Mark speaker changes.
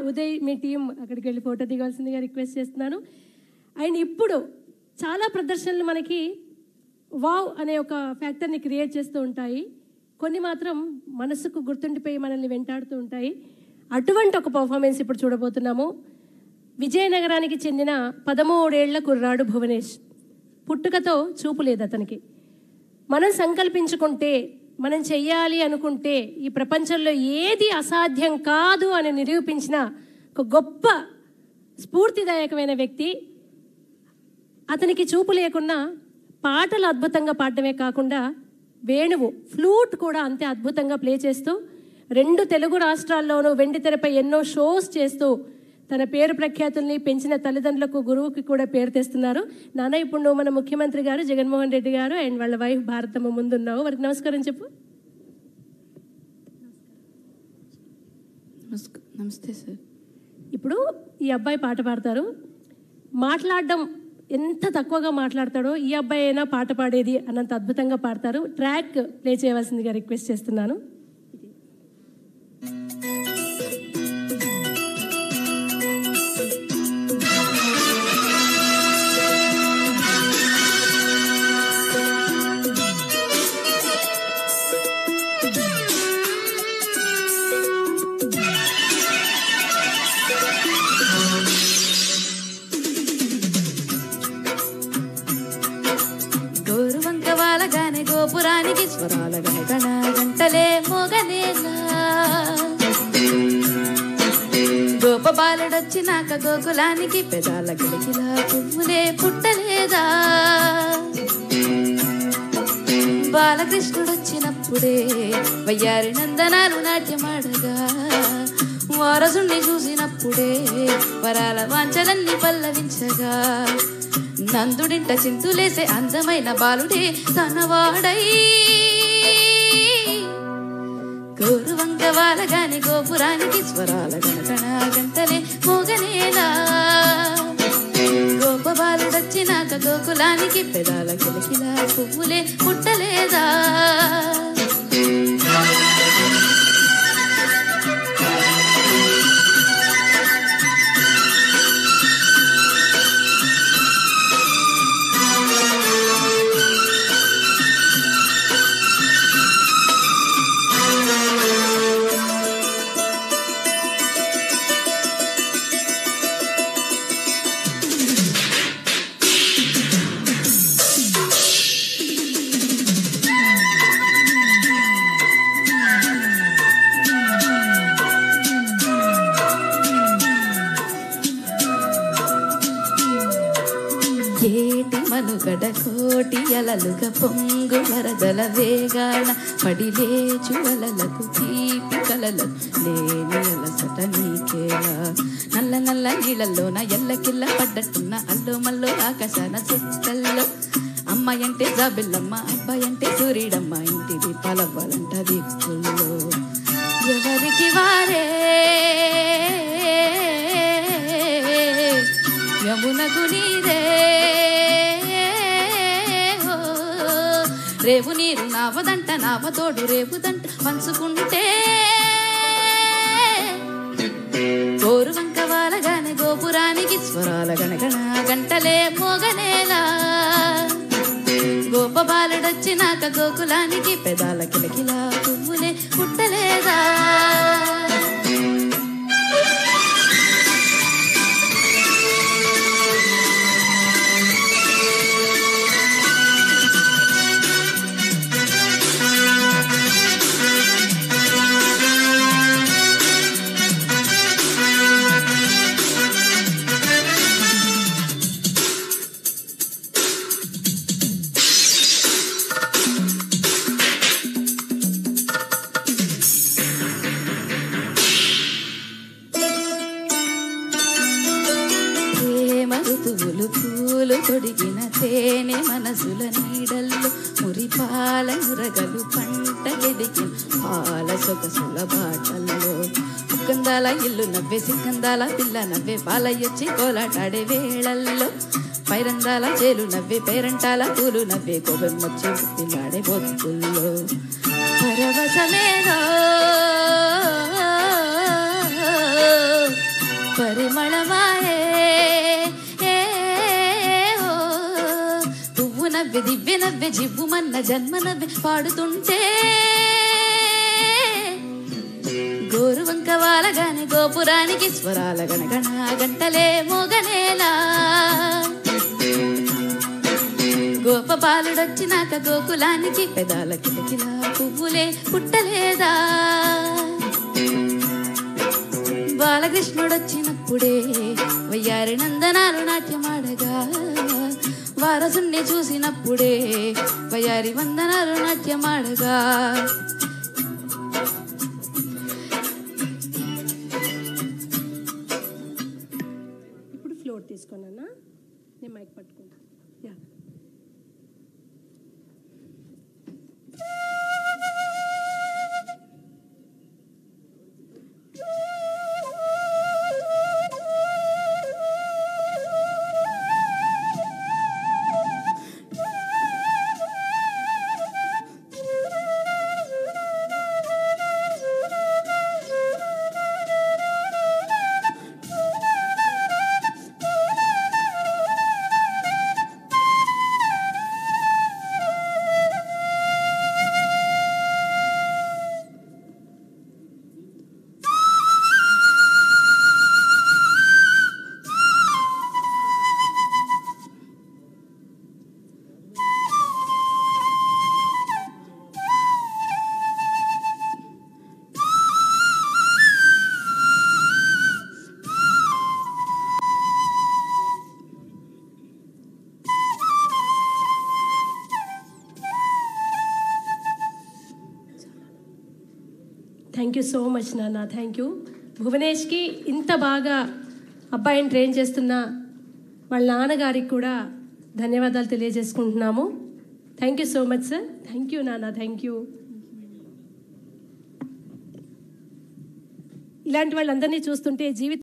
Speaker 1: ఉదయ్ మీ team అక్కడికి వెళ్ళి photo దిగాల్సిందిగా request చేస్తున్నాను. అండ్ ఇప్పుడు చాలా ప్రదర్శనలు మనకి వావ్ అనే ఒక ఫ్యాక్టర్ని క్రియేట్ చేస్తూ ఉంటాయి. కొన్ని మాత్రం మనసుకు గుర్తుండిపోయి మనల్ని వెంటాడుతూ ఉంటాయి. అటువంటి ఒక పర్ఫార్మెన్స్ ఇప్పుడు చూడబోతున్నాము. విజయనగరానికి చెందిన 13 ఏళ్ల కుర్రాడు భువనేష్. పుట్టుకతో చూపు లేదు అతనికి. మనం సంకల్పించుకుంటే, మనం చెయ్యాలి అనుకుంటే ఈ ప్రపంచంలో ఏది అసాధ్యం కాదు అని నిరూపించిన ఒక గొప్ప స్ఫూర్తిదాయకమైన వ్యక్తి. అతనికి చూపు లేకున్నా పాటలు అద్భుతంగా పాడటమే కాకుండా వేణువు, ఫ్లూట్ కూడా అంతే అద్భుతంగా ప్లే చేస్తూ 2 తెలుగు రాష్ట్రాల్లోనూ వెండితెరపై ఎన్నో షోస్ చేస్తూ తన పేరు ప్రఖ్యాతుల్ని పెంచిన తల్లిదండ్రులకు, గురువుకి కూడా పేరు తెస్తున్నారు. నాన్న, ఇప్పుడు నువ్వు మన ముఖ్యమంత్రి గారు జగన్మోహన్ రెడ్డి గారు అండ్ వాళ్ళ వైఫ్ భారతమ్మ ముందున్నావు. వారికి నమస్కారం చెప్పు.
Speaker 2: నమస్తే సార్.
Speaker 1: ఇప్పుడు ఈ అబ్బాయి పాట పాడతారు. మాట్లాడడం ఎంత తక్కువగా మాట్లాడతాడో ఈ అబ్బాయి అయినా పాట పాడేది అన్నంత అద్భుతంగా పాడతారు. ట్రాక్ ప్లే చేయవలసిందిగా రిక్వెస్ట్ చేస్తున్నాను.
Speaker 2: గోపురానికి స్వరాల గణగణ గంటలే మోగనేలా, గోపబాలుడొచ్చినాక గోకులానికి పెదాల గిలిగిలా పువ్వులే పుట్టలేదా, బాలకృష్ణుడొచ్చినప్పుడే వయ్యారి నందనాలు నాట్యమాడగా, వారసుని చూసినప్పుడే వరాల వాంఛలన్నీ పల్లవించగా, నందుడింట చింతులేసే అందమైన బాలుడే తనవాడై గోరువంక వాలగాని గోపురానికి స్వరాల గణగణ గంటలే మోగనేలా, గోప బాలుడొచ్చినాక గోకులానికి పెదాల కిలకిలా పువ్వులే పుట్టలేదా. ఏటి మనుగడ కోటి అలలుగా పొంగు వరదల వేగాన పడిలేచు అలలకు తీపి కలలకు లేని అలసట నీకేలా, నల్ల నల్ల నీళ్ళల్లోన ఎల్లకిల్ల పడ్డట్టున్న అల్లు మల్లు ఆకాశాన చుక్కల్లో, అమ్మాయంటే జాబిల్లమ్మ అబ్బాయంటే సూర్యుడమ్మ, ఇంటి దీపాలవ్వాలంట దిక్కుల్లో ఎవరికి వారే యమునకు నీరే, రేవు నీరు నావదంట నావతోడు రేవుదంట పంచుకుంటే, గోరువంక వాలగానే గోపురానికి స్వరాల గణగణ గంటలే మోగనేలా, గోప బాలుడొచ్చినాక గోకులానికి పెదాల కిలకిలా పువ్వులే పుట్టలేదా. ఋతువులు పూలు తొడిగిన తేనె మనసుల నీడల్లో మురిపాల మురగలు పంట ఎదిగిన పాల సొగసుల బాటల్లో, ముక్కందాల ఇల్లు నవ్వే సిక్కందాల పిల్ల నవ్వే పాలయొచ్చి కోలాటాడే వేళల్లో, పైరందాల చేలు నవ్వే పేరంటాల పూలు నవ్వే కొబ్బెమ్మొచ్చి పిల్లాడే బొత్తుల్లో, పరవశమేదో పరిమళమాయే ఓ పువ్వు నవ్వె దివ్య నవ్వె జివ్వుమన్న జన్మ నవ్వె పాడుతుంటే గోరువంక వాలగానే గోపురానికి స్వరాల గణగణ గంటలే మోగనేలా గోపబాలుడొచ్చినాక గోకులానికి పెదాల కిలకిలా పువ్వులే పుట్టలేదా బాలకృష్ణుడొచ్చినప్పుడే వయ్యారి నందనాలు నాట్యమాడగా వారసుణ్ణి చూసినప్పుడే వయ్యారి వందనాలు నాట్యమాడగా
Speaker 1: ఇప్పుడు ఫ్లోర్ తీసుకున్నా నేను మైక్ పట్టుకుంటా yeah thank you so much నాన్న థ్యాంక్ యూ భువనేష్కి ఇంత బాగా అబ్బాయిని ట్రైన్ చేస్తున్న వాళ్ళ నాన్నగారికి కూడా ధన్యవాదాలు తెలియజేసుకుంటున్నాము thank you so much sir thank you నాన్న థ్యాంక్ యూ ఇలాంటి వాళ్ళందరినీ చూస్తుంటే జీవితం